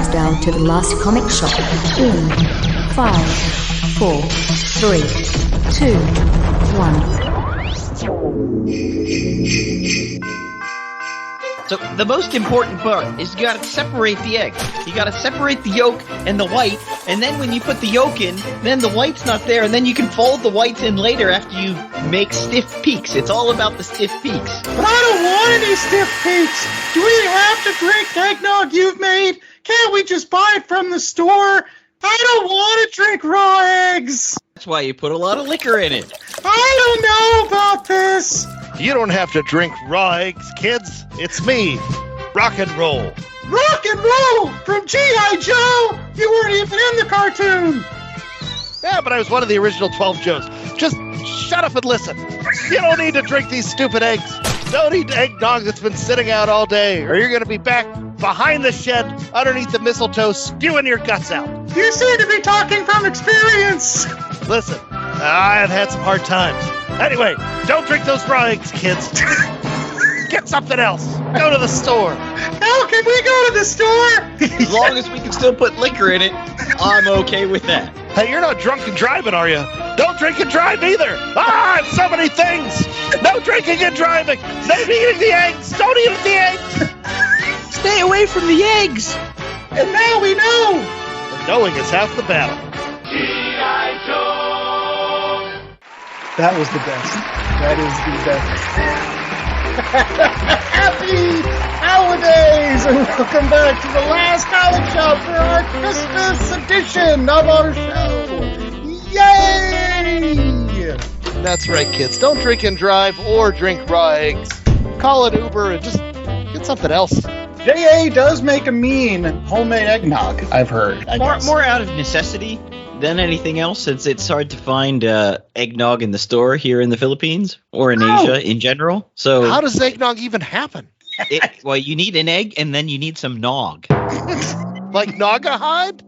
countdown to the last comic shop in 5, 4, 3, 2, 1. So the most important part is you gotta separate the egg. You gotta separate the yolk and the white, and then when you put the yolk in, then the white's not there, and then you can fold the whites in later after you make stiff peaks. It's all about the stiff peaks. But I don't want any stiff peaks. Do we have to drink eggnog you've made? Can't we just buy it from the store? I don't want to drink raw eggs. That's why you put a lot of liquor in it. I don't know about this. You don't have to drink raw eggs, kids. It's me, Rock and Roll. Rock and Roll from G.I. Joe. You weren't even in the cartoon. Yeah, but I was one of the original 12 Joes. Just shut up and listen. You don't need to drink these stupid eggs. Don't eat eggnog that's been sitting out all day, or you're going to be back behind the shed underneath the mistletoe spewing your guts out. You seem to be talking from experience. Listen, I've had some hard times. Anyway, don't drink those raw eggs, kids. Get something else. Go to the store. How can we go to the store? As long as we can still put liquor in it, I'm okay with that. Hey, you're not drunk and driving, are you? Don't drink and drive either. It's so many things. No drinking and driving. No eating the eggs. Don't eat the eggs. Stay away from the eggs. And now we know. And knowing is half the battle. G.I. Joe. That was the best. That is the best. Happy holidays and welcome back to the last comic shop for our Christmas edition of our show. Yay! That's right, kids. Don't drink and drive or drink raw eggs. Call an Uber and just get something else. J.A. does make a mean homemade eggnog, I've heard. More out of necessity than anything else, since it's hard to find eggnog in the store here in the Philippines or in Asia in general. So how does eggnog even happen? Well, you need an egg and then you need some nog. Like Naugahyde?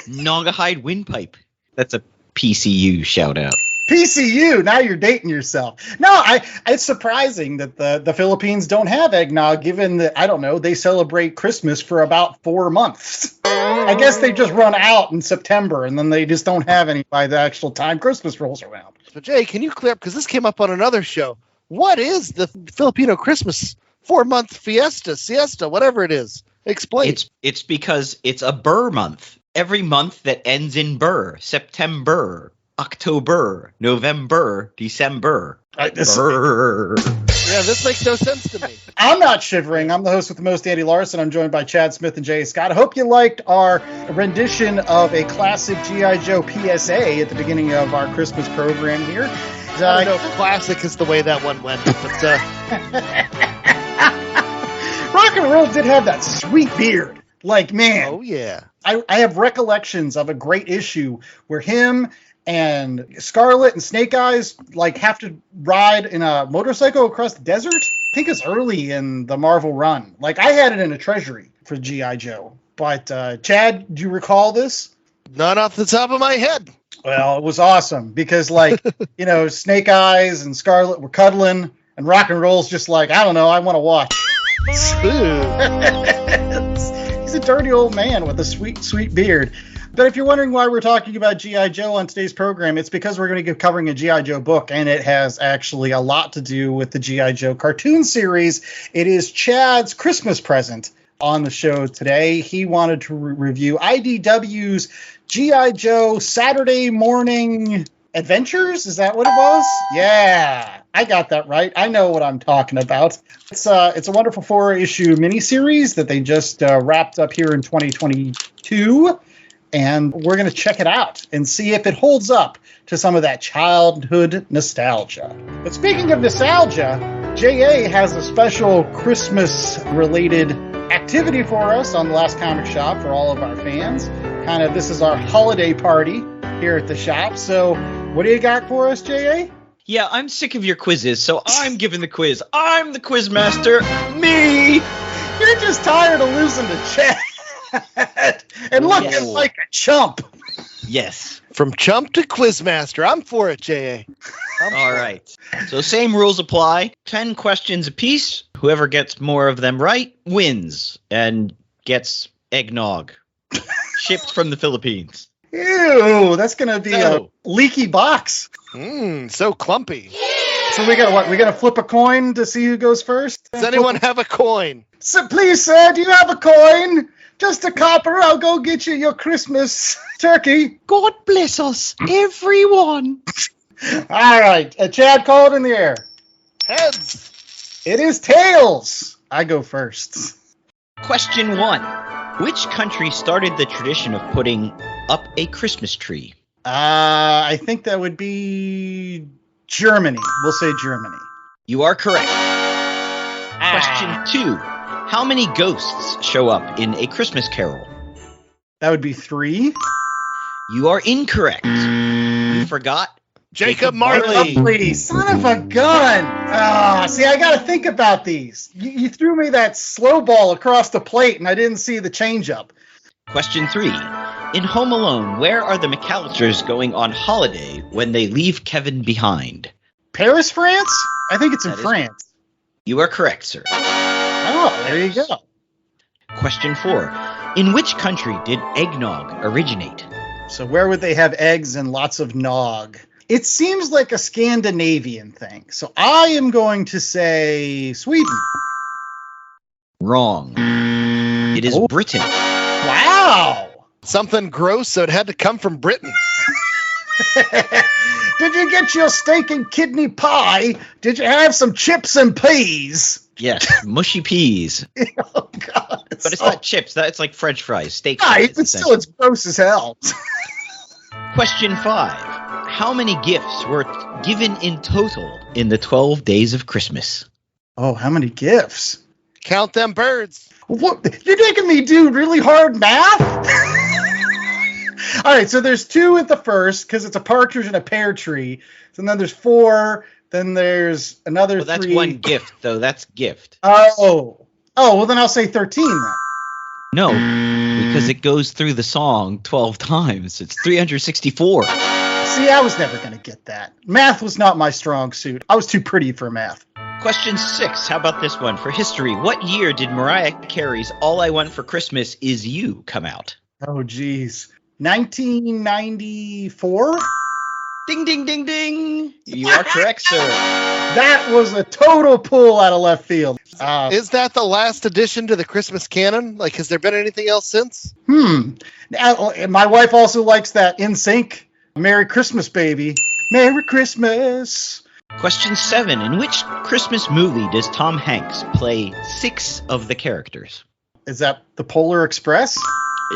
Naugahyde windpipe. That's a PCU shout out. PCU, now you're dating yourself. No, it's surprising that the Philippines don't have eggnog, given that, I don't know, they celebrate Christmas for about 4 months. I guess they just run out in September, and then they just don't have any by the actual time Christmas rolls around. So, Jay, can you clear up, because this came up on another show, what is the Filipino Christmas 4-month siesta, whatever it is? Explain. It's because it's a Burr month. Every month that ends in Burr. September, October, November, December. Burr. Yeah, this makes no sense to me. I'm not shivering. I'm the host with the most, Andy Larson. I'm joined by Chad Smith and Jay Scott. I hope you liked our rendition of a classic G.I. Joe PSA at the beginning of our Christmas program here. I don't know if classic is the way that one went, but Rock and Roll did have that sweet beard. Like, man. Oh, yeah. I have recollections of a great issue where him and Scarlet and Snake Eyes like have to ride in a motorcycle across the desert. I think it's early in the Marvel run. Like, I had it in a treasury for G.I. Joe. But Chad, do you recall this? Not off the top of my head. Well, it was awesome because, like, you know, Snake Eyes and Scarlet were cuddling, and Rock and Roll's just like, I don't know, I want to watch. He's a dirty old man with a sweet, sweet beard. But if you're wondering why we're talking about G.I. Joe on today's program, it's because we're going to be covering a G.I. Joe book, and it has actually a lot to do with the G.I. Joe cartoon series. It is Chad's Christmas present on the show today. He wanted to review IDW's G.I. Joe Saturday Morning Adventures. Is that what it was? Yeah, I got that right. I know what I'm talking about. It's a wonderful 4-issue miniseries that they just wrapped up here in 2022. And we're going to check it out and see if it holds up to some of that childhood nostalgia. But speaking of nostalgia, J.A. has a special Christmas-related activity for us on the Last Comic Shop for all of our fans. This is our holiday party here at the shop. So what do you got for us, J.A.? Yeah, I'm sick of your quizzes, so I'm giving the quiz. I'm the quiz master. Me! You're just tired of losing to Chad. And looking like a chump. Yes. From chump to quizmaster. I'm for it, J.A. All right. So same rules apply. 10 questions apiece. Whoever gets more of them right wins and gets eggnog. shipped from the Philippines. Ew, that's gonna be So- a leaky box. So clumpy. So we got what? We gotta flip a coin to see who goes first. Does anyone have a coin? So please, sir, do you have a coin? Just a copper. I'll go get you your Christmas turkey. God bless us, everyone. All right, Chad, call it in the air. Heads. It is tails. I go first. Question 1. Which country started the tradition of putting up a Christmas tree? I think that would be Germany. We'll say Germany. You are correct. Question 2. How many ghosts show up in A Christmas Carol? That would be 3. You are incorrect. You forgot Jacob Marley. Please, son of a gun. See, I got to think about these. You threw me that slow ball across the plate, and I didn't see the changeup. Question 3. In Home Alone, where are the McAllisters going on holiday when they leave Kevin behind? Paris, France? I think it's in That is- France. You are correct, sir. Oh, there you go. Question 4. In which country did eggnog originate? So where would they have eggs and lots of nog? It seems like a Scandinavian thing. So I am going to say Sweden. Wrong. It is Oh. Britain. Wow. Something gross, so it had to come from Britain. Did you get your steak and kidney pie? Did you have some chips and peas? Yes, mushy peas. Oh, God. But it's not chips. It's like French fries, steak Right, fries. but still, it's gross as hell. Question 5. How many gifts were given in total in the 12 days of Christmas? Oh, how many gifts? Count them birds. What? You're making me do really hard math? All right, so there's 2 at the first because it's a partridge and a pear tree. And then there's 4. Then there's another Well, that's 3. one gift, though. That's gift. Oh, well, then I'll say 13 then. No, because it goes through the song 12 times. It's 364. See, I was never going to get that. Math was not my strong suit. I was too pretty for math. Question 6. How about this one? For history, what year did Mariah Carey's All I Want for Christmas Is You come out? Oh, geez. 1994? Ding, ding, ding, ding. You are correct, sir. That was a total pull out of left field. Is that the last addition to the Christmas canon? Like, has there been anything else since? Now, my wife also likes that In Sync. Merry Christmas, baby. Merry Christmas. Question 7. In which Christmas movie does Tom Hanks play 6 of the characters? Is that the Polar Express?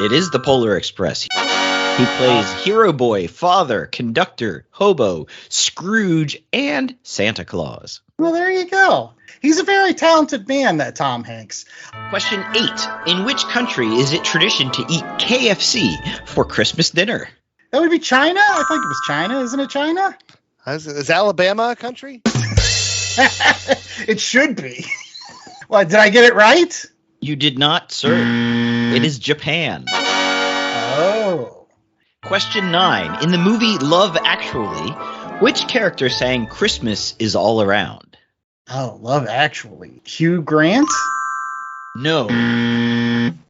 It is the Polar Express. He plays Hero Boy, Father, Conductor, Hobo, Scrooge, and Santa Claus. Well, there you go. He's a very talented man, that Tom Hanks. Question 8. In which country is it tradition to eat KFC for Christmas dinner? That would be China? I think it was China. Isn't it China? Is Alabama a country? It should be. What, did I get it right? You did not, sir. It is Japan. Oh. Question 9. In the movie Love Actually, which character sang Christmas is All Around? Oh, Love Actually. Hugh Grant? No.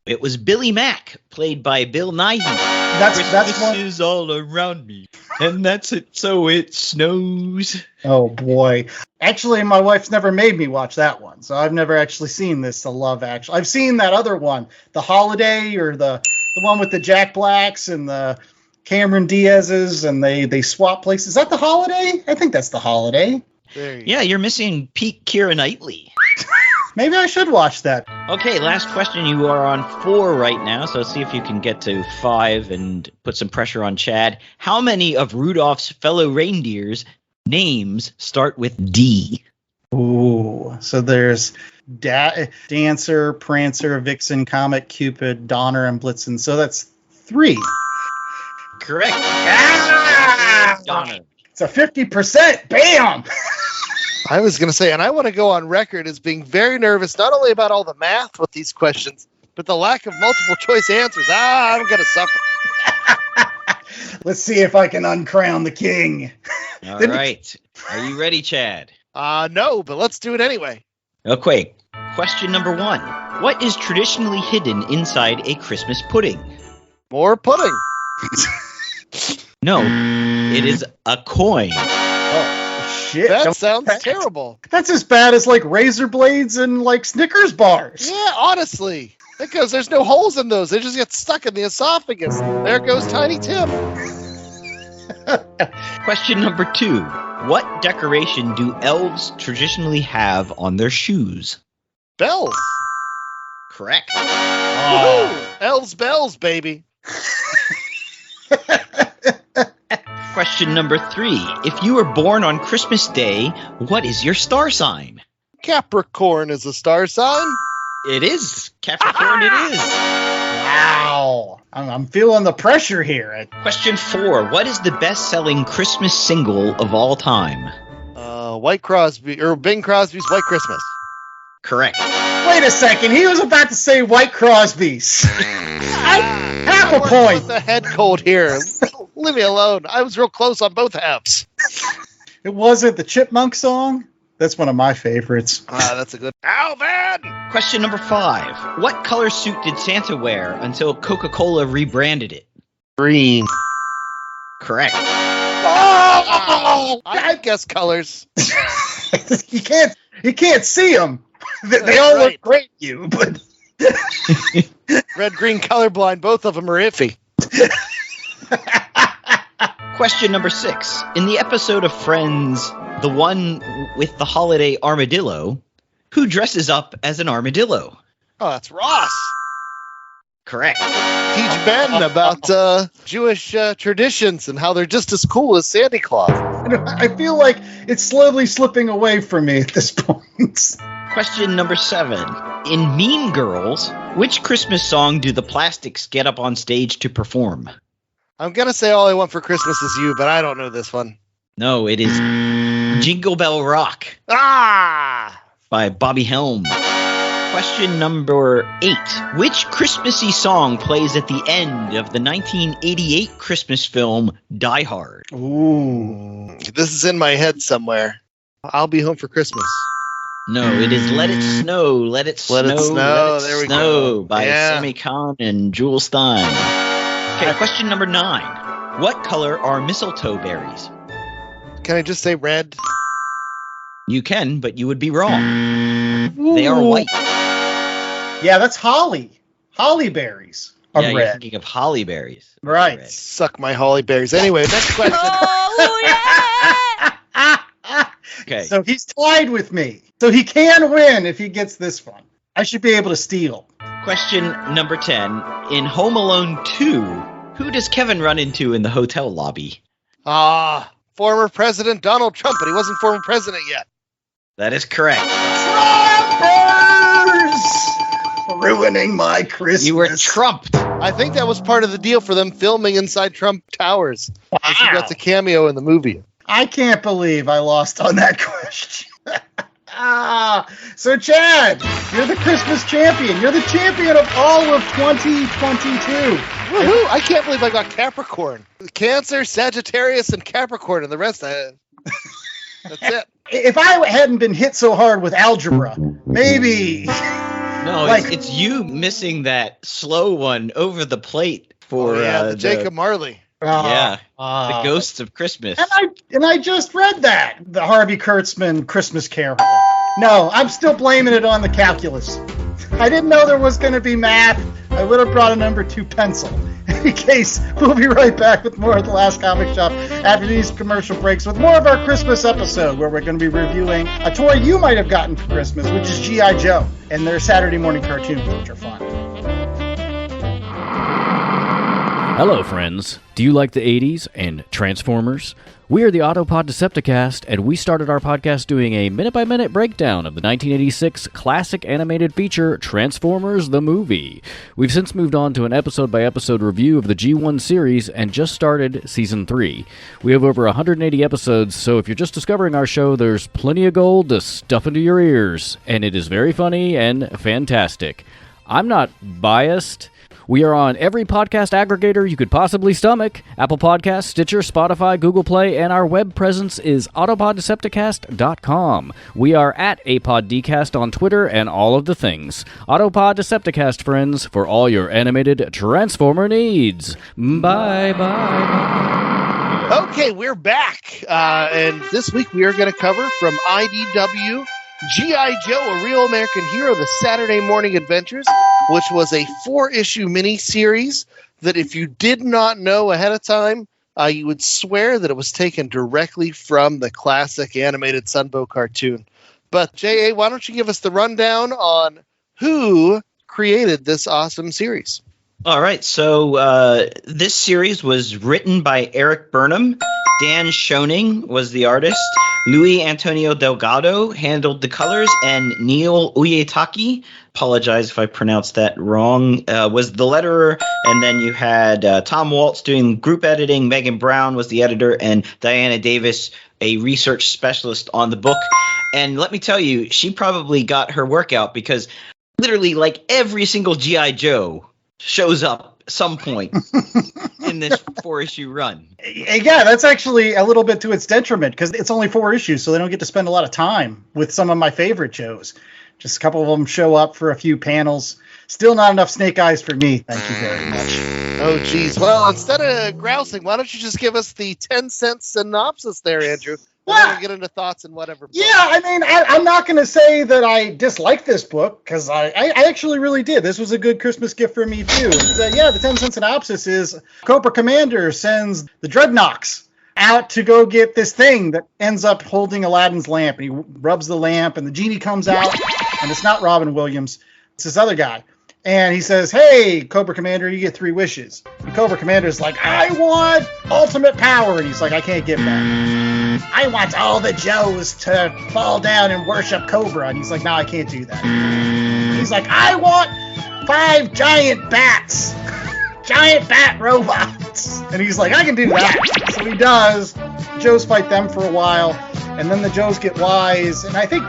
It was Billy Mack, played by Bill Nighy. That's Christmas one. is all around me, and that's it so it snows. Oh, boy. Actually, my wife's never made me watch that one, so I've never actually seen this, The Love Actually. I've seen that other one, The Holiday, or the one with the Jack Blacks and the Cameron Diaz's, and they swap places. Is that The Holiday? I think that's The Holiday. There you Yeah, you're missing Pete Keira Knightley. Maybe I should watch that. Okay, last question. You are on 4 right now, so see if you can get to 5 and put some pressure on Chad. How many of Rudolph's fellow reindeers' names start with D? Ooh, so there's Dancer, Prancer, Vixen, Comet, Cupid, Donner, and Blitzen. So that's 3. Correct. Ah! Donna. It's a 50%. Bam! I was going to say, and I want to go on record as being very nervous, not only about all the math with these questions, but the lack of multiple choice answers. I'm going to suffer. Let's see if I can uncrown the king. All right. Are you ready, Chad? No, but let's do it anyway. Okay. Question number 1. What is traditionally hidden inside a Christmas pudding? More pudding. No, it is a coin. Oh, shit. That sounds terrible. That's as bad as, like, razor blades and, like, Snickers bars. Yeah, honestly. Because there's no holes in those. They just get stuck in the esophagus. There goes Tiny Tim. Question number 2. What decoration do elves traditionally have on their shoes? Bells. Correct. Woohoo! Elves bells, baby. Question number 3. If you were born on Christmas Day, what is your star sign? Capricorn is a star sign. It is. Capricorn it is. Wow. I'm feeling the pressure here. Question 4. What is the best-selling Christmas single of all time? White Crosby, or Bing Crosby's White Christmas. Correct. Wait a second. He was about to say White Crosby's. Half a point. With the head cold here. Leave me alone. I was real close on both halves. It wasn't the Chipmunk song? That's one of my favorites. That's a good... Alvin! Question number 5. What color suit did Santa wear until Coca-Cola rebranded it? Green. Correct. Oh! I guess colors. You can't see them. They all look great to you, but... Red, green, colorblind, both of them are iffy. Question number 6. In the episode of Friends, the one with the holiday armadillo, who dresses up as an armadillo? Oh, that's Ross. Correct. Teach Ben about Jewish traditions and how they're just as cool as Santa Claus. I feel like it's slowly slipping away from me at this point. Question number 7. In Mean Girls, which Christmas song do the Plastics get up on stage to perform? I'm going to say All I Want for Christmas Is You, but I don't know this one. No, it is Jingle Bell Rock by Bobby Helm. Question number 8. Which Christmassy song plays at the end of the 1988 Christmas film Die Hard? Ooh. This is in my head somewhere. I'll Be Home for Christmas. No, it is Let It Snow, Let It Snow, Let It Snow. Let It There we Snow go. by Sammy Kahn and Jewel Stein. Okay, question number 9. What color are mistletoe berries? Can I just say red? You can, but you would be wrong. They are white. Yeah, that's holly. Holly berries are Yeah, you're red. thinking of holly berries. Right. Red. Suck my holly berries. Anyway, next question. Okay. So he's tied with me. So he can win if he gets this one. I should be able to steal. Question number 10. In Home Alone 2, who does Kevin run into in the hotel lobby? Former President Donald Trump, but he wasn't former president yet. That is correct. Trumpers! Ruining my Christmas. You were trumped. I think that was part of the deal for them filming inside Trump Towers. Wow. He got the cameo in the movie. I can't believe I lost on that question. So Chad, you're the Christmas champion. You're the champion of all of 2022. Woohoo! I can't believe I got Capricorn. Cancer, Sagittarius, and Capricorn, and the rest, that's it. If I hadn't been hit so hard with algebra, maybe... No, it's you missing that slow one over the plate for the Jacob Marley. The Ghosts of Christmas. And I just read that. The Harvey Kurtzman Christmas Carol. No, I'm still blaming it on the calculus. I didn't know there was going to be math. I would have brought a number 2 pencil. In any case, we'll be right back with more of The Last Comic Shop after these commercial breaks with more of our Christmas episode where we're going to be reviewing a toy you might have gotten for Christmas, which is G.I. Joe, and their Saturday morning cartoons, which are fun. Hello, friends. Do you like the 80s and Transformers? We are the Autopod Decepticast, and we started our podcast doing a minute-by-minute breakdown of the 1986 classic animated feature, Transformers the Movie. We've since moved on to an episode-by-episode review of the G1 series and just started Season 3. We have over 180 episodes, so if you're just discovering our show, there's plenty of gold to stuff into your ears, and it is very funny and fantastic. I'm not biased. We are on every podcast aggregator you could possibly stomach: Apple Podcasts, Stitcher, Spotify, Google Play, and our web presence is autopoddecepticast.com. We are at APodDcast on Twitter and all of the things. Autopod Decepticast, friends, for all your animated Transformer needs. Bye-bye. Okay, we're back. And this week we are going to cover from IDW G.I. Joe, A Real American Hero, The Saturday Morning Adventures, which was a 4-issue mini-series that if you did not know ahead of time, you would swear that it was taken directly from the classic animated Sunbow cartoon. But, J.A., why don't you give us the rundown on who created this awesome series? All right, so this series was written by Erik Burnham. Dan Schoening was the artist. Luis Antonio Delgado handled the colors, and Neil Uyetake, apologize if I pronounced that wrong, was the letterer. And then you had Tom Waltz doing group editing, Megan Brown was the editor, and Diana Davis, a research specialist on the book. And let me tell you, she probably got her workout because literally like every single G.I. Joe shows up some point in this 4-issue run. Yeah, that's actually a little bit to its detriment because it's only 4 issues, so they don't get to spend a lot of time with some of my favorite Joes. Just a couple of them show up for a few panels. Still not enough Snake Eyes for me. Thank you very much. Oh, geez. Well, instead of grousing, why don't you just give us the 10-cent synopsis there, Andrew? Well, we'll get into thoughts and whatever. Yeah, I mean, I'm not going to say that I dislike this book, because I actually really did. This was a good Christmas gift for me, too. Yeah, the 10-cent synopsis is Cobra Commander sends the Dreadnoks out to go get this thing that ends up holding Aladdin's lamp. And he rubs the lamp, and the genie comes out, and it's not Robin Williams. It's this other guy. And he says, hey, Cobra Commander, you get 3 wishes. And Cobra Commander's like, I want ultimate power. And he's like, I can't give that. I want all the Joes to fall down and worship Cobra. And he's like, no, I can't do that. And he's like, I want 5 giant bats. Giant bat robots. And he's like, I can do that. So he does. Joes fight them for a while. And then the Joes get wise. And I think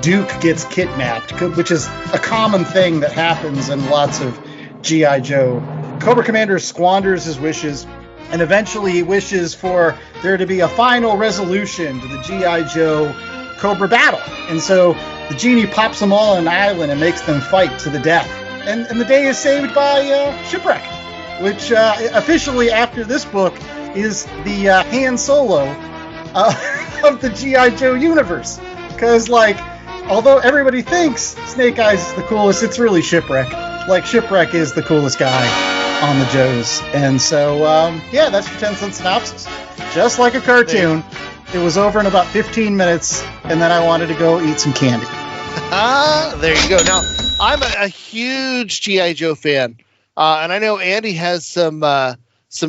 Duke gets kidnapped, which is a common thing that happens in lots of G.I. Joe. Cobra Commander squanders his wishes, and eventually he wishes for there to be a final resolution to the G.I. Joe Cobra battle. And so the genie pops them all on an island and makes them fight to the death. And the day is saved by Shipwreck, which officially after this book is the Han Solo of the G.I. Joe universe. Because, like, although everybody thinks Snake Eyes is the coolest, it's really Shipwreck. Like, Shipwreck is the coolest guy on the Joes. And so, yeah, that's your 10-cent synopsis. Just like a cartoon, it was over in about 15 minutes, and then I wanted to go eat some candy. There you go. Now, I'm a huge G.I. Joe fan, and I know Andy has some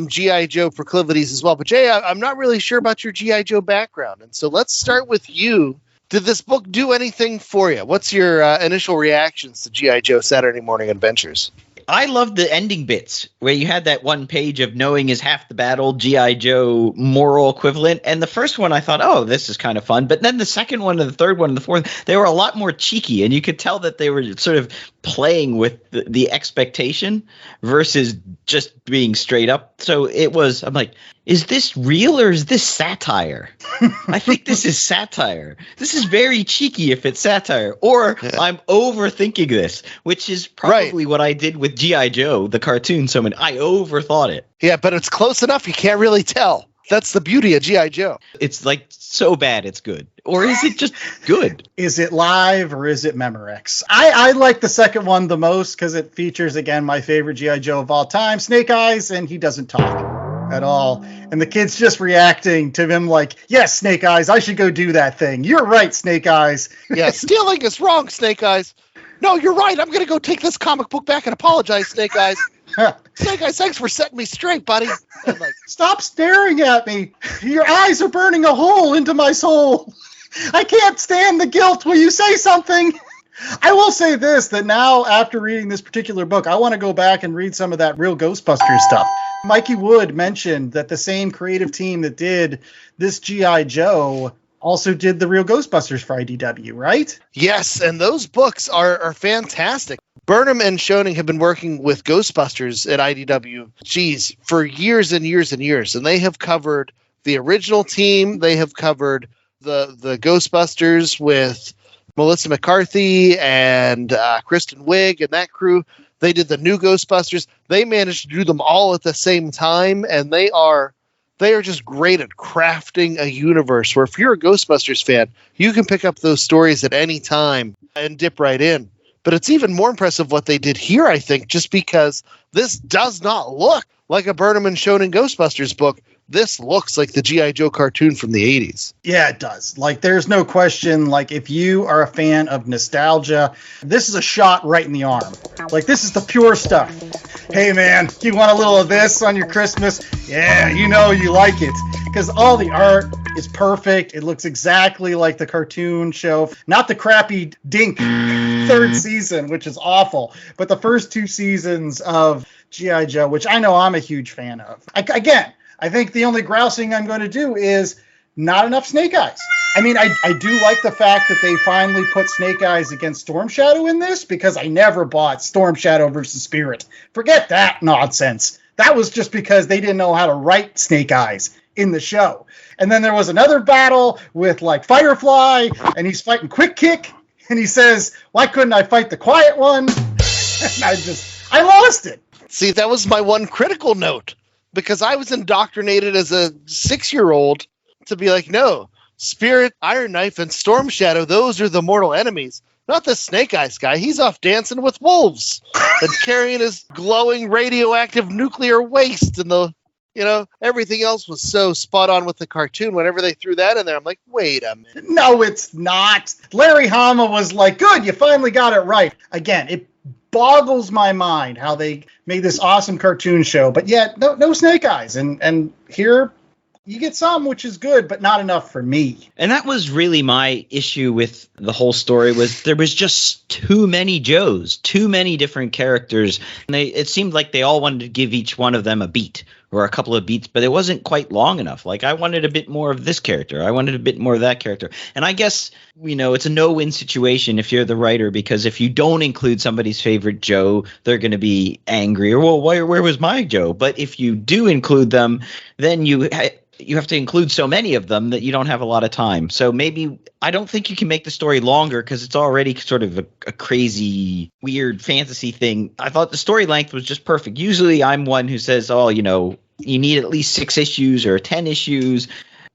G.I. Joe proclivities as well. But, Jay, I'm not really sure about your G.I. Joe background, and so let's start with you. Did this book do anything for you? What's your initial reactions to G.I. Joe Saturday Morning Adventures? I loved the ending bits where you had that one page of knowing is half the battle, G.I. Joe moral equivalent. And the first one I thought, oh, this is kind of fun. But then the second one and the third one and the fourth, they were a lot more cheeky. And you could tell that they were sort of playing with the expectation versus just being straight up. So it was, I'm like, is this real or is this satire? I think this is satire. This is very cheeky if it's satire. Or I'm overthinking this, which is probably what I did with G.I. Joe, the cartoon. So I overthought it. Yeah, but it's close enough. You can't really tell. That's the beauty of G.I. Joe. It's like so bad it's good. Or is it just good? Is it live or is it Memorex? I like the second one the most because it features, again, my favorite G.I. Joe of all time, Snake Eyes, and he doesn't talk at all. And the kid's just reacting to him like, yes, Snake Eyes, I should go do that thing. You're right, Snake Eyes. Yeah, stealing is wrong, Snake Eyes. No, you're right. I'm going to go take this comic book back and apologize, Snake Eyes. Snake Eyes, thanks for setting me straight, buddy. Like, stop staring at me. Your eyes are burning a hole into my soul. I can't stand the guilt. Will you say something? I will say this, that now after reading this particular book, I want to go back and read some of that Real Ghostbusters stuff. Mikey Wood mentioned that the same creative team that did this G.I. Joe also did the Real Ghostbusters for IDW, right? Yes, and those books are fantastic. Burnham and Schoening have been working with Ghostbusters at IDW, for years and years and years. And they have covered the original team. They have covered the Ghostbusters with Melissa McCarthy and Kristen Wiig and that crew. They did the new Ghostbusters. They managed to do them all at the same time. And they are just great at crafting a universe where if you're a Ghostbusters fan, you can pick up those stories at any time and dip right in. But it's even more impressive what they did here, I think, just because this does not look like a Burnham and Schoening Ghostbusters book. This looks like the G.I. Joe cartoon from the 80s. Yeah, it does. Like, there's no question. Like, if you are a fan of nostalgia, this is a shot right in the arm. Like, this is the pure stuff. Hey, man, you want a little of this on your Christmas? Yeah, you know you like it. Because all the art is perfect. It looks exactly like the cartoon show. Not the crappy dink third season, which is awful. But the first 2 seasons of G.I. Joe, which I know I'm a huge fan of. Again, I think the only grousing I'm going to do is not enough Snake Eyes. I mean, I do like the fact that they finally put Snake Eyes against Storm Shadow in this, because I never bought Storm Shadow versus Spirit. Forget that nonsense. That was just because they didn't know how to write Snake Eyes in the show. And then there was another battle with like Firefly, and he's fighting Quick Kick, and he says, why couldn't I fight the Quiet One? And I lost it. See, that was my one critical note, because I was indoctrinated as a 6-year-old to be like, no, Spirit, Iron Knife, and Storm Shadow, those are the mortal enemies. Not the Snake Eyes guy. He's off dancing with wolves and carrying his glowing radioactive nuclear waste, and everything else was so spot on with the cartoon. Whenever they threw that in there, I'm like, wait a minute. No, it's not. Larry Hama was like, good, you finally got it right. Again, it boggles my mind how they made this awesome cartoon show, but yet no Snake Eyes. And here you get some, which is good, but not enough for me. And that was really my issue with the whole story, was there was just too many Joes, too many different characters. And it seemed like they all wanted to give each one of them a beat or a couple of beats, but it wasn't quite long enough. Like, I wanted a bit more of this character. I wanted a bit more of that character. And I guess, it's a no-win situation if you're the writer, because if you don't include somebody's favorite Joe, they're going to be angry. Or, well, where was my Joe? But if you do include them, then you have to include so many of them that you don't have a lot of time. So maybe I don't think you can make the story longer, because it's already sort of a crazy, weird fantasy thing. I thought the story length was just perfect. Usually I'm one who says, you need at least 6 issues or 10 issues.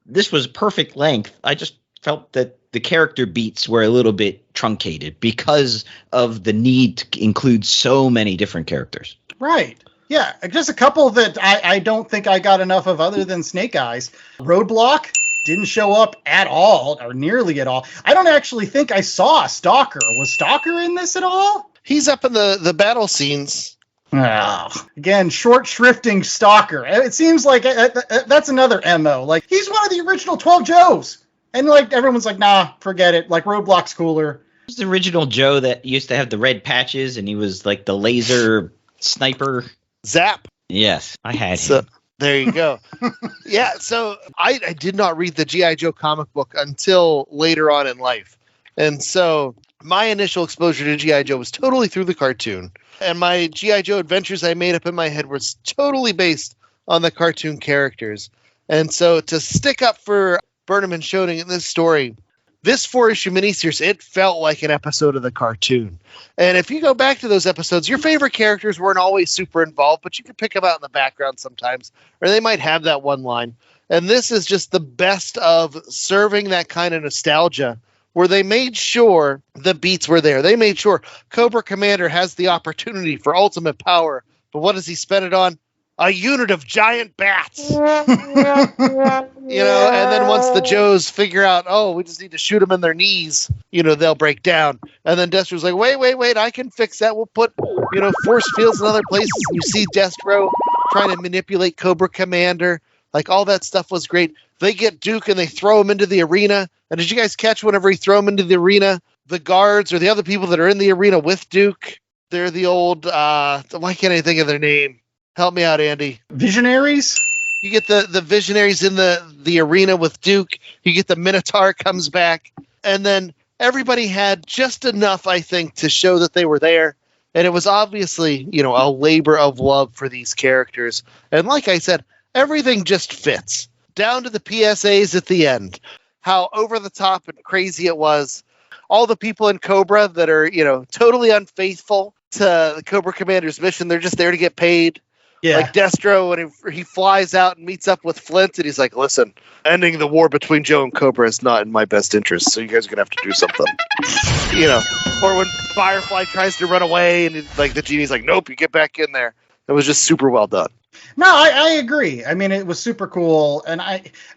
This was perfect length. I just felt that the character beats were a little bit truncated because of the need to include so many different characters. Right. Yeah, just a couple that I don't think I got enough of other than Snake Eyes. Roadblock didn't show up at all, or nearly at all. I don't actually think I saw Stalker. Was Stalker in this at all? He's up in the battle scenes. Oh, again, short shrifting Stalker. It seems like that's another MO. Like, he's one of the original 12 Joes. And like everyone's like, nah, forget it. Like, Roadblock's cooler. It was the original Joe that used to have the red patches, and he was like the laser sniper. Zap. Yes, I had him. There you go. Yeah, so I did not read the G.I. Joe comic book until later on in life. And so my initial exposure to G.I. Joe was totally through the cartoon. And my G.I. Joe adventures I made up in my head was totally based on the cartoon characters. And so to stick up for Burnham and Schoening in this story, this 4-issue miniseries, it felt like an episode of the cartoon. And if you go back to those episodes, your favorite characters weren't always super involved, but you could pick them out in the background sometimes, or they might have that one line. And this is just the best of serving that kind of nostalgia, where they made sure the beats were there. They made sure Cobra Commander has the opportunity for ultimate power, but what does he spend it on? A unit of giant bats. And then once the Joes figure out, we just need to shoot them in their knees, they'll break down. And then Destro's like, wait, I can fix that. We'll put, force fields in other places. You see Destro trying to manipulate Cobra Commander. Like, all that stuff was great. They get Duke and they throw him into the arena. And did you guys catch whenever he throw him into the arena, the guards or the other people that are in the arena with Duke, they're the old, why can't I think of their name? Help me out, Andy. Visionaries? You get the Visionaries in the arena with Duke. You get the Minotaur comes back. And then everybody had just enough, I think, to show that they were there. And it was obviously, a labor of love for these characters. And like I said, everything just fits. Down to the PSAs at the end. How over the top and crazy it was. All the people in Cobra that are, totally unfaithful to the Cobra Commander's mission. They're just there to get paid. Yeah. Like Destro, when he flies out and meets up with Flint, and he's like, listen, ending the war between Joe and Cobra is not in my best interest, so you guys are going to have to do something. Or when Firefly tries to run away, and the genie's like, nope, you get back in there. It was just super well done. No, I agree. I mean, it was super cool. And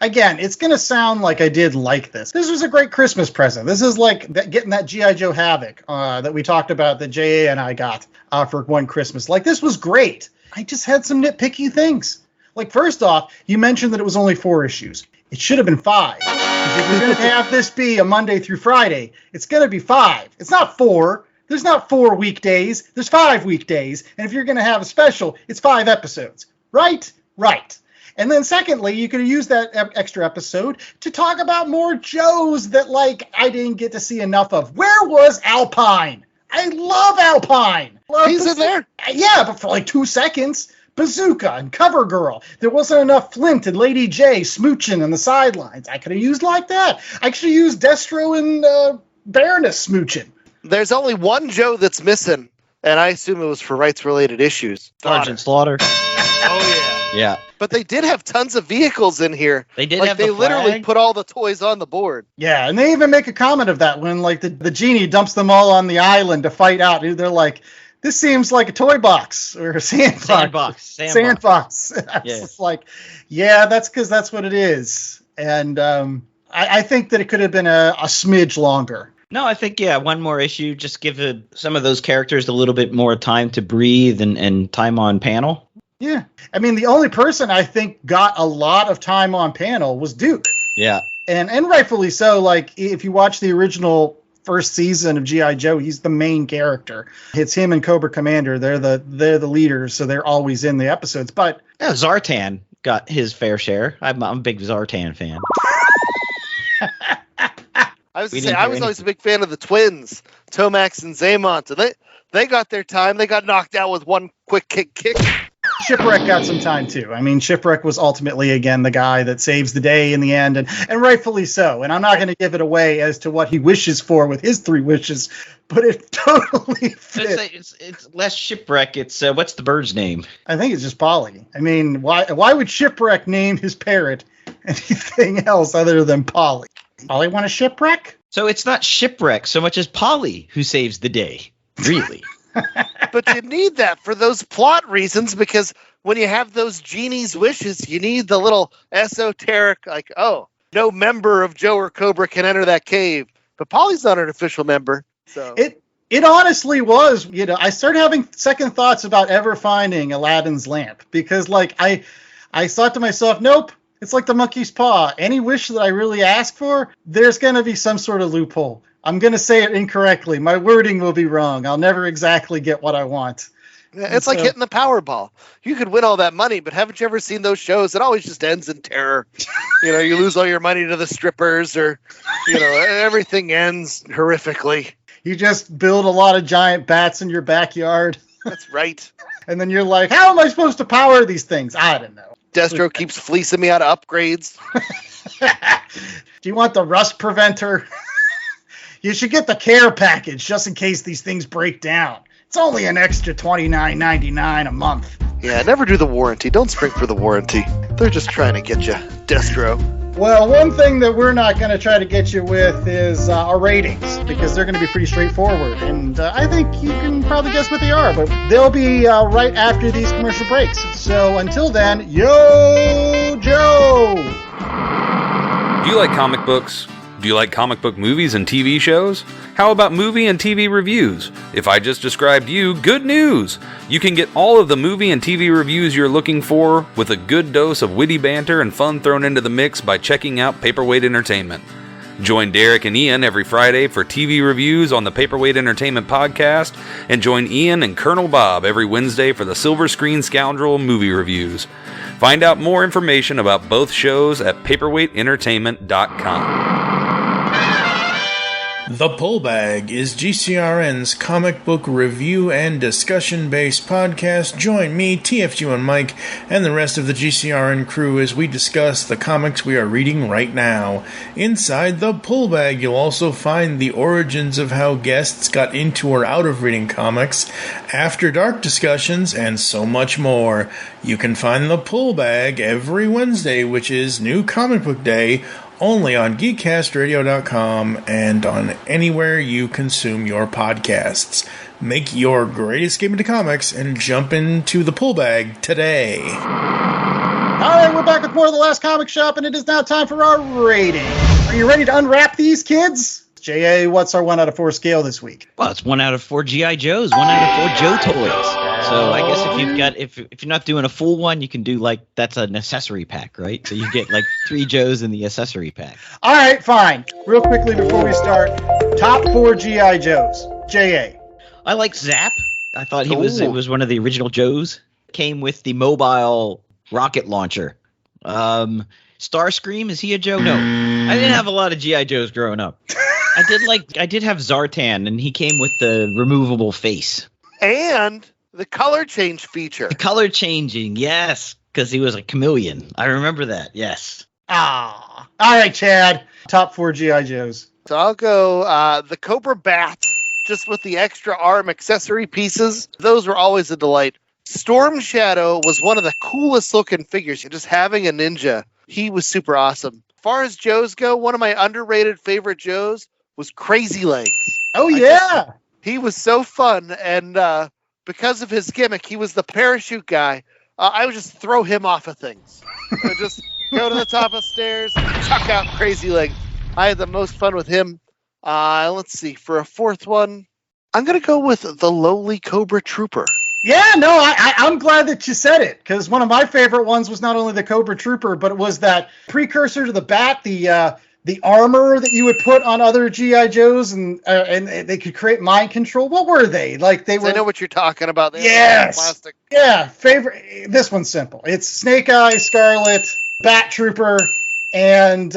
it's going to sound like I did like this. This was a great Christmas present. This is like getting that G.I. Joe Havoc that we talked about that J.A. and I got for one Christmas. Like, this was great. I just had some nitpicky things. Like, first off, you mentioned that it was only 4 issues. It should have been 5. If you're going to have this be a Monday through Friday, it's going to be 5. It's not 4. There's not 4 weekdays. There's 5 weekdays. And if you're going to have a special, it's 5 episodes. Right? Right. And then secondly, you could use that extra episode to talk about more Joes that, I didn't get to see enough of. Where was Alpine? I love Alpine. He's in there. Yeah, but for 2 seconds. Bazooka and CoverGirl. There wasn't enough Flint and Lady J smooching on the sidelines. I could have used like that. I could have used Destro and Baroness smooching. There's only one Joe that's missing, and I assume it was for rights-related issues. Sergeant Slaughter. Oh, yeah. Yeah. But they did have tons of vehicles in here. They did have they the literally flag. put all the toys on the board. Yeah, and they even make a comment of that when the genie dumps them all on the island to fight out. They're like, this seems like a toy box or a sandbox. Sandbox. Yeah. It's like, yeah, that's because that's what it is. And I think that it could have been a smidge longer. No, I think, one more issue. Just give some of those characters a little bit more time to breathe and time on panel. Yeah. I mean, the only person I think got a lot of time on panel was Duke. Yeah. And rightfully so. If you watch the original first season of G.I. Joe, he's the main character. It's him and Cobra Commander. They're the leaders, so they're always in the episodes. But Yeah, Zartan got his fair share. I'm a big Zartan fan. I was always a big fan of the twins, Tomax and Zaymont. And they got their time. They got knocked out with one quick kick. Shipwreck got some time too. I mean, Shipwreck was ultimately, again, the guy that saves the day in the end, and rightfully so. And I'm not going to give it away as to what he wishes for with his 3 wishes, but it totally fits. It's less Shipwreck. It's what's the bird's name? I think it's just Polly. I mean, why would Shipwreck name his parrot anything else other than Polly? Polly want a shipwreck? So it's not Shipwreck so much as Polly who saves the day. Really? But you need that for those plot reasons, because when you have those genies' wishes, you need the little esoteric, no member of Joe or Cobra can enter that cave. But Polly's not an official member. So It honestly was, I started having second thoughts about ever finding Aladdin's lamp, because I thought to myself, nope, it's like the monkey's paw. Any wish that I really ask for, there's going to be some sort of loophole. I'm going to say it incorrectly. My wording will be wrong. I'll never exactly get what I want. It's like hitting the Powerball. You could win all that money, but haven't you ever seen those shows? It always just ends in terror. You lose all your money to the strippers, or, everything ends horrifically. You just build a lot of giant bats in your backyard. That's right. And then you're like, how am I supposed to power these things? I don't know. Destro keeps fleecing me out of upgrades. Do you want the rust preventer? You should get the care package just in case these things break down. It's only an extra $29.99 a month. Yeah, never do the warranty. Don't spring for the warranty. They're just trying to get you, Destro. Well, one thing that we're not going to try to get you with is our ratings, because they're going to be pretty straightforward. And I think you can probably guess what they are, but they'll be right after these commercial breaks. So until then, yo, Joe! Do you like comic books? Do you like comic book movies and TV shows? How about movie and TV reviews? If I just described you, good news! You can get all of the movie and TV reviews you're looking for with a good dose of witty banter and fun thrown into the mix by checking out Paperweight Entertainment. Join Derek and Ian every Friday for TV reviews on the Paperweight Entertainment podcast, and join Ian and Colonel Bob every Wednesday for the Silver Screen Scoundrel movie reviews. Find out more information about both shows at paperweightentertainment.com. The Pullbag is GCRN's comic book review and discussion-based podcast. Join me, TFG and Mike, and the rest of the GCRN crew as we discuss the comics we are reading right now. Inside The Pullbag, you'll also find the origins of how guests got into or out of reading comics, after dark discussions, and so much more. You can find The Pullbag every Wednesday, which is New Comic Book Day, only on geekcastradio.com and on anywhere you consume your podcasts. Make your great escape into comics and jump into the Pullbag today. All right, we're back with more of The Last Comic Shop, and it is now time for our rating. Are you ready to unwrap these kids? J.A., what's our 1 out of 4 scale this week? Well, it's 1 out of 4 G.I. Joes, 1 out of 4 Joe toys. So I guess if you've got if you're not doing a full one, you can do that's an accessory pack, right? So you get 3 Joes in the accessory pack. All right, fine. Real quickly before we start, top 4 G.I. Joes. J.A. I like Zap. I thought it was one of the original Joes. Came with the mobile rocket launcher. Starscream, is he a Joe? No. I didn't have a lot of G.I. Joes growing up. I did have Zartan, and he came with the removable face. And the color change feature. The color changing, yes, because he was a chameleon. I remember that, yes. All right, Chad. Top 4 G.I. Joes. So I'll go the Cobra Bat, just with the extra arm accessory pieces. Those were always a delight. Storm Shadow was one of the coolest looking figures. Just having a ninja, he was super awesome. As far as Joes go, one of my underrated favorite Joes was Crazy Legs. Oh, yeah. He was so fun, and because of his gimmick, he was the parachute guy. I would just throw him off of things. Just go to the top of stairs, chuck out Crazy Legs. I had the most fun with him. Let's see. For a fourth one, I'm going to go with the Lowly Cobra Trooper. Yeah, no, I'm glad that you said it, because one of my favorite ones was not only the Cobra Trooper, but it was that precursor to the Bat, the armor that you would put on other G.I. Joes, and they could create mind control. What were they? They were. I know what you're talking about. Yes. Plastic. Yeah. Favorite. This one's simple. It's Snake Eye, Scarlet, Bat Trooper, and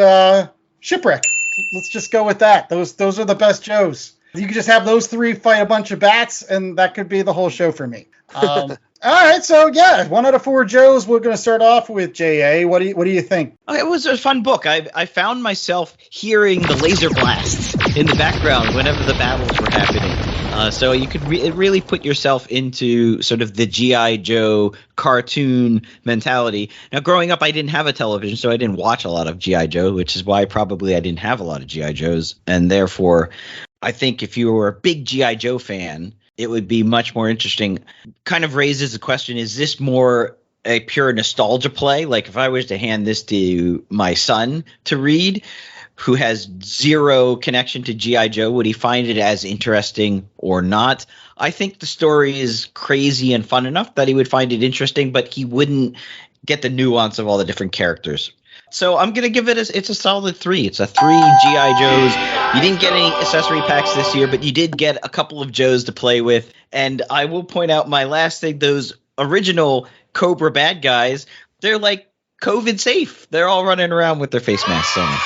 Shipwreck. Let's just go with that. Those are the best Joes. You could just have those 3 fight a bunch of bats, and that could be the whole show for me. All right, so yeah, 1 out of 4 Joes. We're going to start off with J.A. What do you think? It was a fun book. I found myself hearing the laser blasts in the background whenever the battles were happening. So you could really put yourself into sort of the G.I. Joe cartoon mentality. Now, growing up, I didn't have a television, so I didn't watch a lot of G.I. Joe, which is why probably I didn't have a lot of G.I. Joes. And therefore, I think if you were a big G.I. Joe fan, it would be much more interesting. Kind of raises the question, is this more a pure nostalgia play? Like if I was to hand this to my son to read, who has zero connection to G.I. Joe, would he find it as interesting or not? I think the story is crazy and fun enough that he would find it interesting, but he wouldn't get the nuance of all the different characters. So I'm going to give it it's a solid 3. It's a 3 G.I. Joes. You didn't get any accessory packs this year, but you did get a couple of Joes to play with. And I will point out my last thing, those original Cobra bad guys, they're like COVID safe. They're all running around with their face masks on.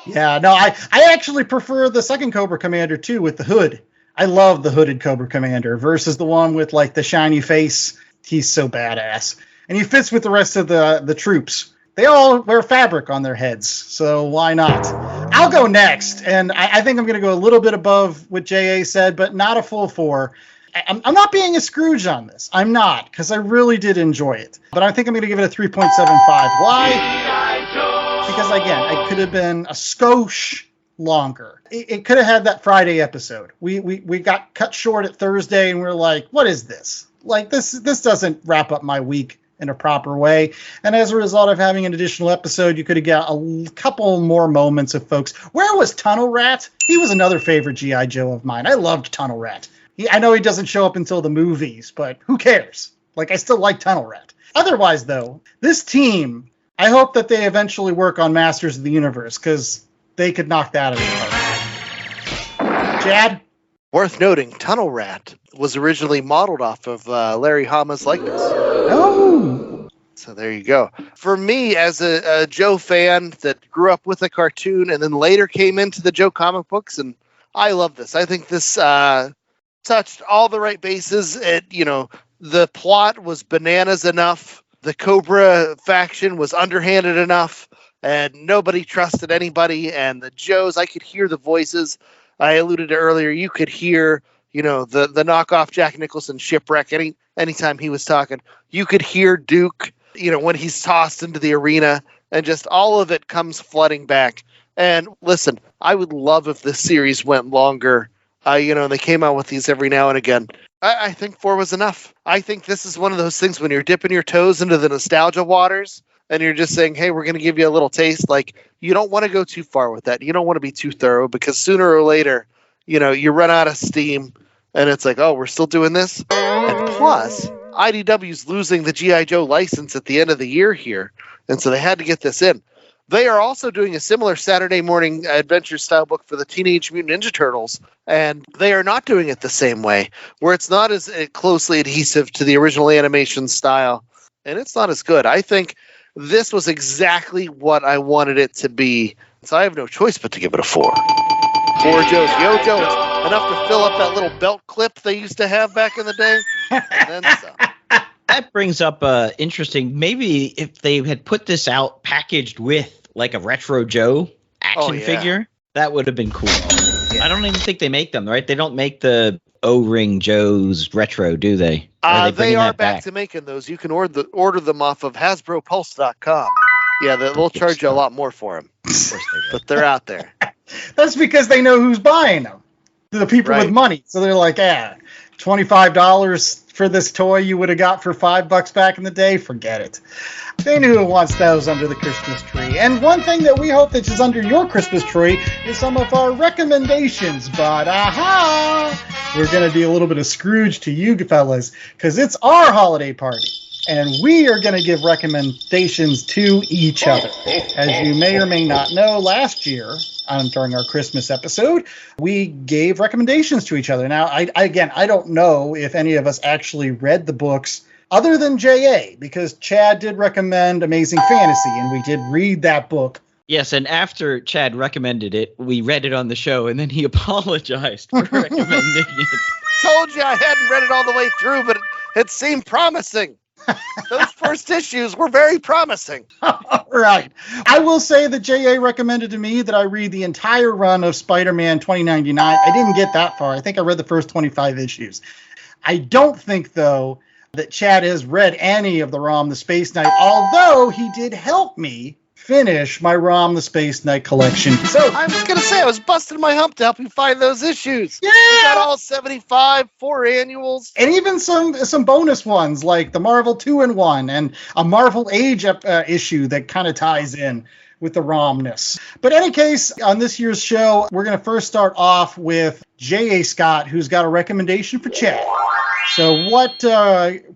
Yeah, no, I actually prefer the second Cobra Commander too, with the hood. I love the hooded Cobra Commander versus the one with the shiny face. He's so badass. And he fits with the rest of the troops. They all wear fabric on their heads, so why not? I'll go next, and I think I'm going to go a little bit above what J.A. said, but not a full 4. I'm not being a Scrooge on this. I'm not, because I really did enjoy it. But I think I'm going to give it a 3.75. Why? Because, again, it could have been a skosh longer. It could have had that Friday episode. We got cut short at Thursday, and we're like, what is this? This doesn't wrap up my week in a proper way. And as a result of having an additional episode, you could have got a couple more moments of folks. Where was Tunnel Rat? He was another favorite G.I. Joe of mine. I loved Tunnel Rat. I know he doesn't show up until the movies, but who cares? I still like Tunnel Rat. Otherwise, though, this team, I hope that they eventually work on Masters of the Universe, because they could knock that out of the park. Chad? Worth noting, Tunnel Rat was originally modeled off of Larry Hama's likeness. Oh, So there you go. For me, as a Joe fan that grew up with a cartoon and then later came into the Joe comic books, and I love this. I think this touched all the right bases. The plot was bananas enough. The Cobra faction was underhanded enough, and nobody trusted anybody. And the Joes, I could hear the voices. I alluded to earlier. You could hear, the knockoff Jack Nicholson Shipwreck anytime he was talking. You could hear Duke, when he's tossed into the arena, and just all of it comes flooding back. And listen, I would love if this series went longer. And they came out with these every now and again. I think 4 was enough. I think this is one of those things when you're dipping your toes into the nostalgia waters and you're just saying, hey, we're going to give you a little taste. Like, you don't want to go too far with that. You don't want to be too thorough, because sooner or later, you run out of steam and it's like, oh, we're still doing this. And plus, IDW's losing the G.I. Joe license at the end of the year here. And so they had to get this in. They are also doing a similar Saturday morning adventure style book for the Teenage Mutant Ninja Turtles, and they are not doing it the same way, where it's not as closely adhesive to the original animation style, and it's not as good. I think this was exactly what I wanted it to be, so I have no choice but to give it a 4. 4 Joes. Yo-Joe, it's enough to fill up that little belt clip they used to have back in the day, and then some. That brings up interesting. Maybe if they had put this out packaged with like a Retro Joe action figure, that would have been cool. Yeah. I don't even think they make them, right? They don't make the O-Ring Joes Retro, do they? They are back to making those. You can order them off of HasbroPulse.com. Yeah, they'll charge you a lot more for them. Of course they will. But they're out there. That's because they know who's buying them. The people with money. So they're like, $25 for this toy you would have got for $5 back in the day, forget it. They knew who wants those under the Christmas tree. And one thing that we hope that is under your Christmas tree is some of our recommendations. But we're going to be a little bit of Scrooge to you fellas, because it's our holiday party. And we are going to give recommendations to each other. As you may or may not know, last year, during our Christmas episode, we gave recommendations to each other. Now, I don't know if any of us actually read the books other than J.A., because Chad did recommend Amazing Fantasy, and we did read that book. Yes, and after Chad recommended it, we read it on the show, and then he apologized for recommending it. Told you I hadn't read it all the way through, but it seemed promising. Those first issues were very promising. Right. I will say that J.A. recommended to me that I read the entire run of Spider-Man 2099. I didn't get that far. I think I read the first 25 issues. I don't think, though, that Chad has read any of the Rom the Space Knight, although he did help me finish my Rom the Space Knight collection. So I was going to say, I was busting my hump to help you find those issues. Yeah. You got all 75, 4 annuals. And even some bonus ones, like the Marvel 2-in-1 and a Marvel Age issue that kind of ties in with the Romness. But in any case, on this year's show, we're going to first start off with J.A. Scott, who's got a recommendation for Chad. So what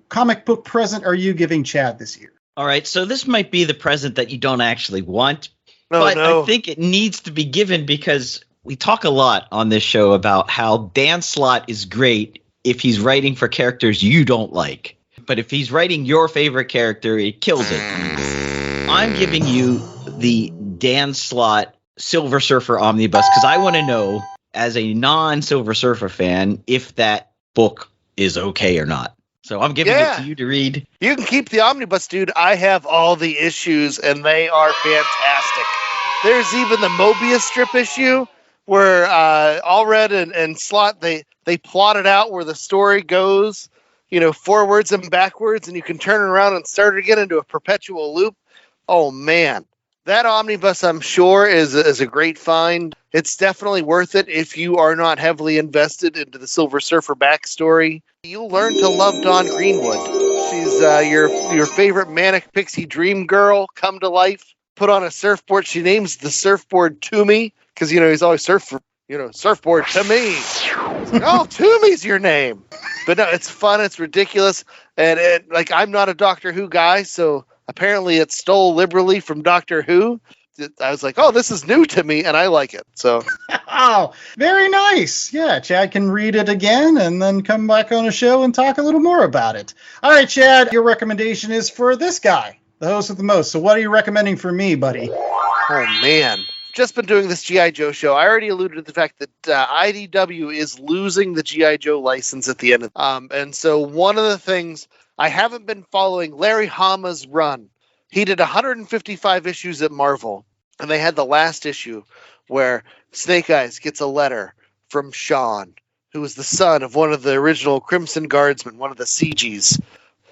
comic book present are you giving Chad this year? All right, so this might be the present that you don't actually want, but I think it needs to be given because we talk a lot on this show about how Dan Slott is great if he's writing for characters you don't like. But if he's writing your favorite character, it kills it. I'm giving you the Dan Slott Silver Surfer Omnibus because I want to know, as a non-Silver Surfer fan, if that book is okay or not. So I'm giving it to you to read. You can keep the omnibus, dude. I have all the issues, and they are fantastic. There's even the Mobius strip issue where Allred and Slott, they plotted out where the story goes, forwards and backwards, and you can turn it around and start it again into a perpetual loop. Oh, man. That omnibus, I'm sure, is a great find. It's definitely worth it if you are not heavily invested into the Silver Surfer backstory. You'll learn to love Dawn Greenwood. She's your favorite manic pixie dream girl come to life. Put on a surfboard. She names the surfboard Toomey because, he's always surfboard to me. Toomey's your name. But no, it's fun. It's ridiculous. And I'm not a Doctor Who guy, so apparently it stole liberally from Doctor Who. I was like, oh, this is new to me, and I like it. So, Oh, very nice. Yeah, Chad can read it again and then come back on a show and talk a little more about it. All right, Chad, your recommendation is for this guy, the host with the most. So what are you recommending for me, buddy? oh man, just been doing this GI Joe show. I already alluded to the fact that IDW is losing the GI Joe license at the end. And so one of the things I haven't been following Larry Hama's run. He did 155 issues at Marvel, and they had the last issue where Snake Eyes gets a letter from Sean, who was the son of one of the original Crimson Guardsmen, one of the CGs.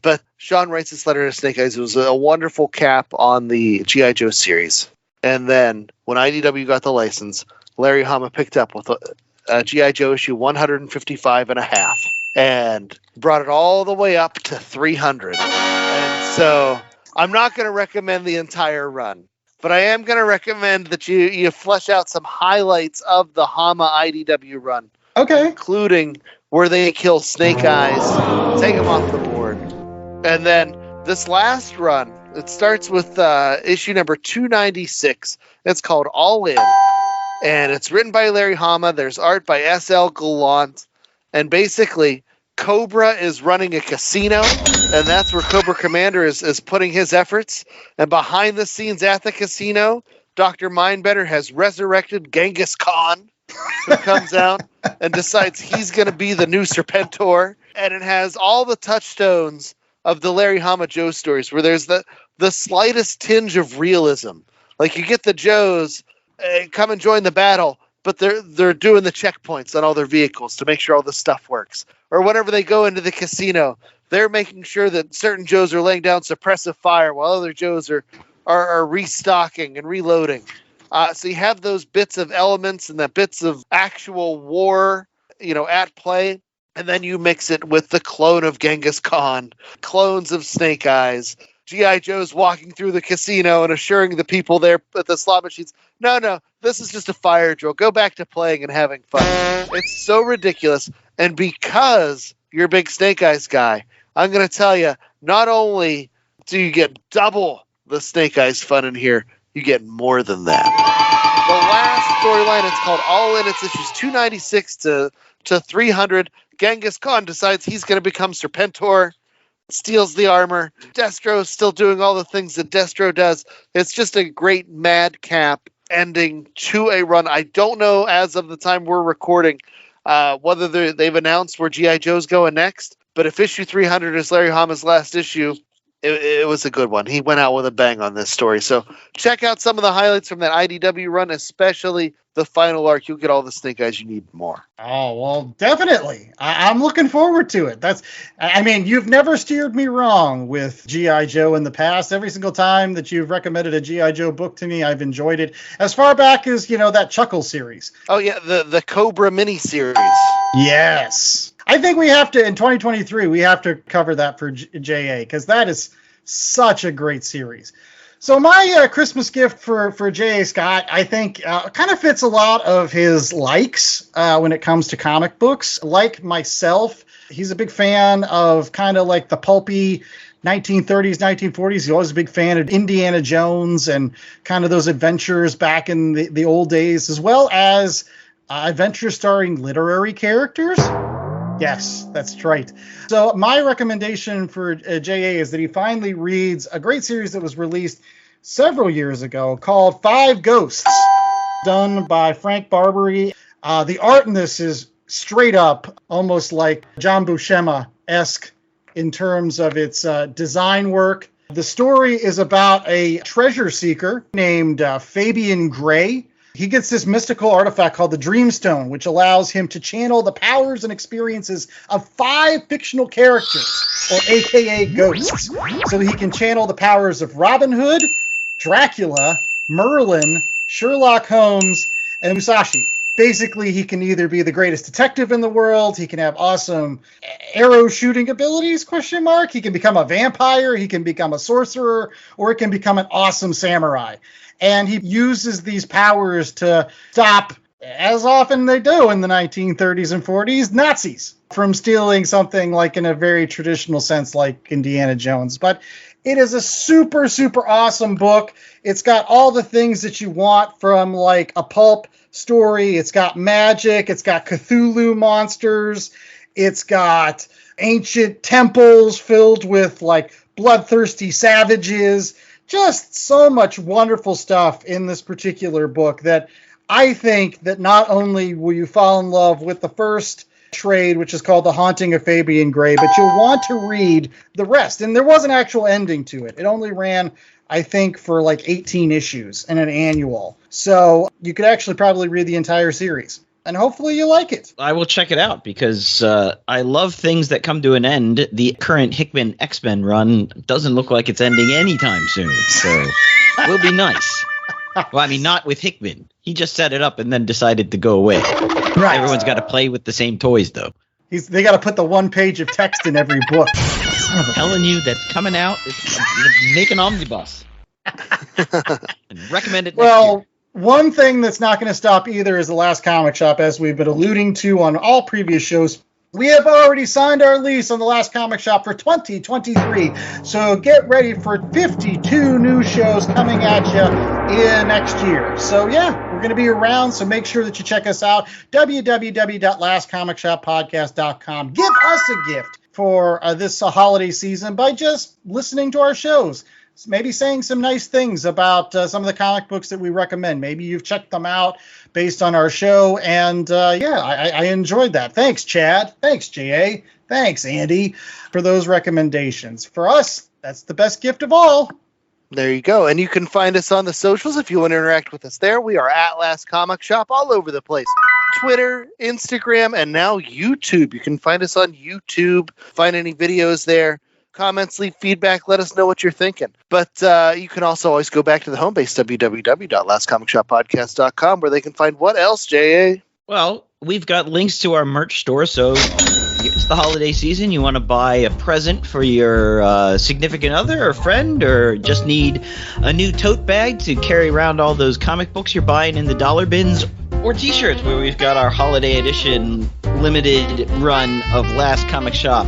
But Sean writes this letter to Snake Eyes. It was a wonderful cap on the G.I. Joe series. And then when IDW got the license, Larry Hama picked up with a G.I. Joe issue 155 and a half and brought it all the way up to 300. And so I'm not going to recommend the entire run, but I am going to recommend that you flesh out some highlights of the Hama IDW run. Okay. Including where they kill Snake Eyes, take him off the board. And then this last run, it starts with issue number 296. It's called All In. And it's written by Larry Hama. There's art by S.L. Gallant. And basically, Cobra is running a casino, and that's where Cobra Commander is putting his efforts. And behind the scenes at the casino, Dr. Mindbender has resurrected Genghis Khan, who comes out and decides he's going to be the new Serpentor. And it has all the touchstones of the Larry Hama Joe stories, where there's the slightest tinge of realism. Like, you get the Joes come and join the battle, but they're doing the checkpoints on all their vehicles to make sure all the stuff works. Or whenever they go into the casino, they're making sure that certain Joes are laying down suppressive fire while other Joes are restocking and reloading. So you have those bits of elements and the bits of actual war, at play. And then you mix it with the clone of Genghis Khan, clones of Snake Eyes, G.I. Joe's walking through the casino and assuring the people there at the slot machines, no, this is just a fire drill. Go back to playing and having fun. It's so ridiculous. And because you're a big Snake Eyes guy, I'm going to tell you, not only do you get double the Snake Eyes fun in here, you get more than that. The last storyline, it's called All In. It's issues 296 to 300. Genghis Khan decides he's going to become Serpentor, steals the armor. Destro's still doing all the things that Destro does. It's just a great madcap ending to a run. I don't know, as of the time we're recording, whether they've announced where G.I. Joe's going next. But if issue 300 is Larry Hama's last issue, it was a good one. He went out with a bang on this story. So check out some of the highlights from that IDW run, especially the final arc. You'll get all the Snake Eyes you need more. Oh, well, definitely. I'm looking forward to it. You've never steered me wrong with G.I. Joe in the past. Every single time that you've recommended a G.I. Joe book to me, I've enjoyed it. As far back as, that Chuckle series. Oh, yeah, the Cobra miniseries. Yes. I think we have to, in 2023, we have to cover that for JA, because that is such a great series. So my Christmas gift for J.A. Scott, I think, kind of fits a lot of his likes when it comes to comic books. Like myself, he's a big fan of kind of like the pulpy 1930s, 1940s. He's always a big fan of Indiana Jones and kind of those adventures back in the old days, as well as adventures starring literary characters. Yes, that's right. So my recommendation for J.A. is that he finally reads a great series that was released several years ago called Five Ghosts, done by Frank Barbary. The art in this is straight up almost like John Buscema-esque in terms of its design work. The story is about a treasure seeker named Fabian Gray. He gets this mystical artifact called the Dreamstone, which allows him to channel the powers and experiences of 5 fictional characters, or AKA ghosts. So he can channel the powers of Robin Hood, Dracula, Merlin, Sherlock Holmes, and Musashi. Basically, he can either be the greatest detective in the world, he can have awesome arrow shooting abilities, ? He can become a vampire, he can become a sorcerer, or he can become an awesome samurai. And he uses these powers to stop as often they do in the 1930s and 40s, Nazis from stealing something like in a very traditional sense like Indiana Jones. But it is a super, super awesome book. It's got all the things that you want from like a pulp story. It's got magic. It's got Cthulhu monsters. It's got ancient temples filled with like bloodthirsty savages. Just so much wonderful stuff in this particular book that I think that not only will you fall in love with the first trade, which is called The Haunting of Fabian Gray, but you'll want to read the rest. And there was an actual ending to it. It only ran, I think, for like 18 issues in an annual. So you could actually probably read the entire series. And hopefully you like it. I will check it out because I love things that come to an end. The current Hickman X-Men run doesn't look like it's ending anytime soon. So will be nice. Well, I mean, not with Hickman. He just set it up and then decided to go away. Right. Everyone's got to play with the same toys, though. They got to put the one page of text in every book. I'm telling you, that's coming out. It's make an omnibus. And recommend it next year. One thing that's not going to stop either is the Last Comic Shop, as we've been alluding to on all previous shows. We have already signed our lease on the Last Comic Shop for 2023. So get ready for 52 new shows coming at you in next year. So yeah, we're going to be around. So make sure that you check us out. www.lastcomicshoppodcast.com. Give us a gift for this holiday season by just listening to our shows. Maybe saying some nice things about some of the comic books that we recommend. Maybe you've checked them out based on our show. And I enjoyed that. Thanks, Chad. Thanks, J.A. Thanks, Andy, for those recommendations. For us, that's the best gift of all. There you go. And you can find us on the socials if you want to interact with us there. We are at Last Comic Shop all over the place. Twitter, Instagram, and now YouTube. You can find us on YouTube. Find any videos there. Comments, leave feedback, let us know what you're thinking. But you can also always go back to the home base, www.lastcomicshoppodcast.com, where they can find what else, J.A.? Well, we've got links to our merch store, so it's the holiday season. You want to buy a present for your significant other or friend, or just need a new tote bag to carry around all those comic books you're buying in the dollar bins, or t-shirts, where we've got our holiday edition limited run of Last Comic Shop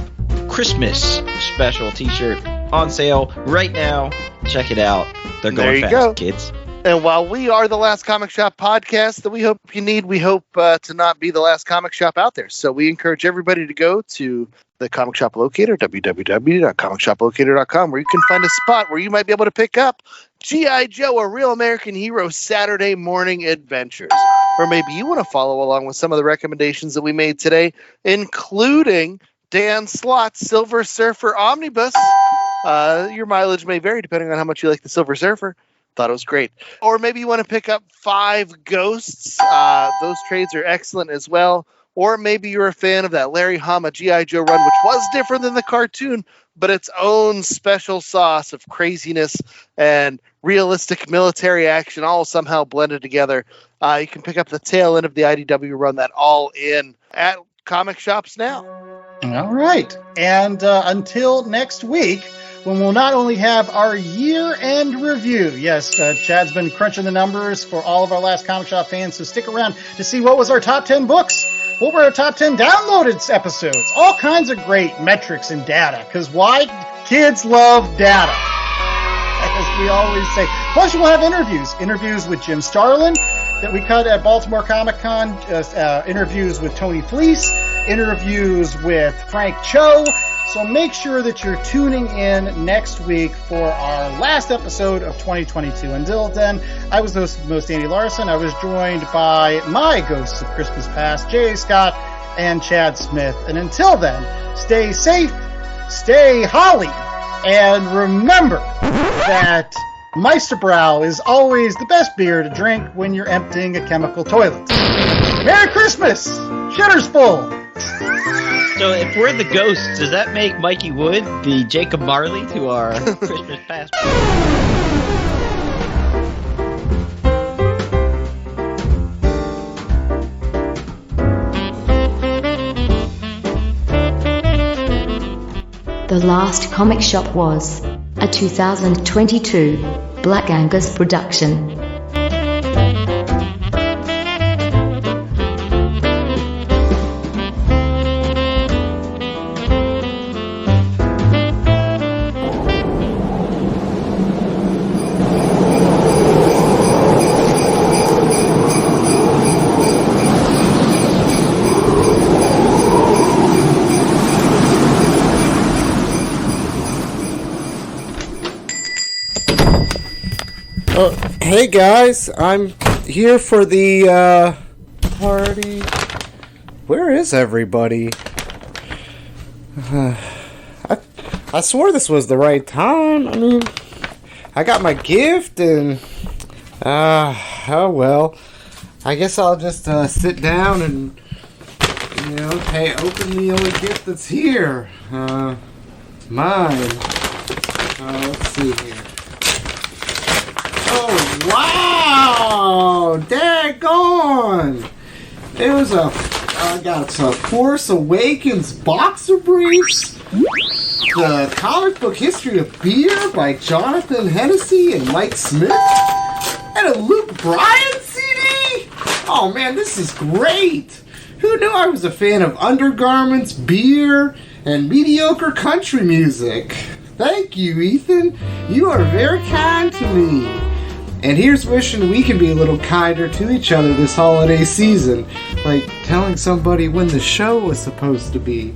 Christmas special t-shirt on sale right now. Check it out. They're going fast, kids. And while we are the Last Comic Shop podcast that we hope you need, we hope to not be the last comic shop out there. So we encourage everybody to go to the Comic Shop Locator, www.comicshoplocator.com, where you can find a spot where you might be able to pick up G.I. Joe, A Real American Hero Saturday Morning Adventures. Or maybe you want to follow along with some of the recommendations that we made today, including Dan Slott's Silver Surfer Omnibus. Your mileage may vary depending on how much you like the Silver Surfer. Thought it was great. Or maybe you want to pick up 5 Ghosts. Those trades are excellent as well. Or maybe you're a fan of that Larry Hama G.I. Joe run, which was different than the cartoon, but its own special sauce of craziness and realistic military action all somehow blended together. You can pick up the tail end of the IDW run, that All In, at comic shops now. All right. And until next week, when we'll not only have our year-end review. Yes, Chad's been crunching the numbers for all of our Last Comic Shop fans, so stick around to see what was our top 10 books, what were our top 10 downloaded episodes, all kinds of great metrics and data, because why? Kids love data, as we always say. Plus, you will have interviews with Jim Starlin that we cut at Baltimore Comic Con, interviews with Tony Fleece, interviews with Frank Cho. So make sure that you're tuning in next week for our last episode of 2022. Until then, I was the host, Andy Larson. I was joined by my ghosts of Christmas past, Jay Scott and Chad Smith. And until then, stay safe, stay holly, and remember that Meisterbrow is always the best beer to drink when you're emptying a chemical toilet. Merry Christmas! Shitter's full! So if we're the ghosts, does that make Mikey Wood the Jacob Marley to our Christmas past? The Last Comic Shop was a 2022 Black Angus production. Hey guys, I'm here for the party. Where is everybody? I swore this was the right time. I mean, I got my gift and oh well. I guess I'll just sit down and open the only gift that's here. Mine. Let's see here. Oh, wow! Daggone! It was I got some Force Awakens boxer briefs, the comic book history of beer by Jonathan Hennessy and Mike Smith, and a Luke Bryan CD? Oh man, this is great! Who knew I was a fan of undergarments, beer, and mediocre country music? Thank you, Ethan. You are very kind to me. And here's wishing we can be a little kinder to each other this holiday season, like telling somebody when the show was supposed to be.